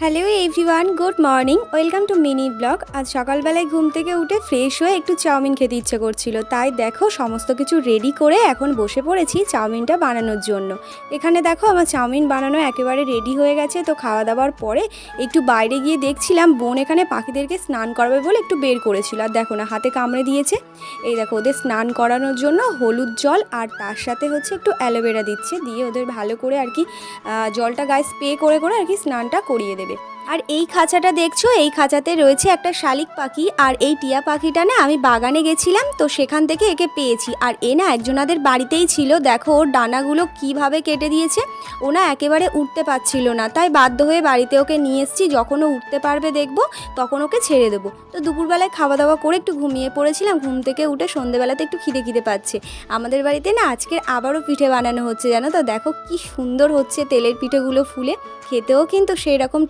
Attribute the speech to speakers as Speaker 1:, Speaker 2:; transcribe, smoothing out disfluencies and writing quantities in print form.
Speaker 1: Hello everyone, good morning, welcome to mini blog. আজ সকালবেলায় ঘুম থেকে উঠে ফ্রেশ হয়ে একটু চাউমিন খেতে ইচ্ছে করছিল, তাই দেখো সমস্ত কিছু রেডি করে এখন বসে পড়েছি চাউমিনটা বানানোর জন্য। এখানে দেখো আমার চাউমিন বানানো একেবারে রেডি হয়ে গেছে। তো খাওয়া দাওয়ার পরে একটু বাইরে গিয়ে দেখছিলাম বোন এখানে পাখিদেরকে স্নান করাবে বলে একটু বের করেছিল, আর দেখো না হাতে কামড়ে দিয়েছে। এই দেখো ওদের স্নান করানোর জন্য হলুদ জল আর তার সাথে হচ্ছে একটু অ্যালোভেরা দিচ্ছে, দিয়ে ওদের ভালো করে আর কি জলটা গায়ে স্প্রে করে করে আর কি স্নানটা করিয়ে দেবে। আর এই খাঁচাটা দেখছো, এই খাঁচাতে রয়েছে একটা শালিক পাখি। আর এই টিয়া পাখিটা না আমি বাগানে গেছিলাম, তো সেখান থেকে একে পেয়েছি। আর এ না একজনাদের বাড়িতেই ছিল, দেখো ওর ডানাগুলো কিভাবে কেটে দিয়েছে। ও না একেবারে উঠতে পারছিল না, তাই বাধ্য হয়ে বাড়িতে ওকে নিয়ে এসেছি। যখন ও উঠতে পারবে দেখবো তখন ওকে ছেড়ে দেবো। তো দুপুরবেলায় খাওয়া দাওয়া করে একটু ঘুমিয়ে পড়েছিলাম, ঘুম থেকে উঠে সন্ধেবেলাতে একটু খিদে পাচ্ছে। আমাদের বাড়িতে না আজকে আবারও পিঠে বানানো হচ্ছে, জানো তো। দেখো কি সুন্দর হচ্ছে তেলের পিঠেগুলো ফুলে, খেতেও কিন্তু সেই রকম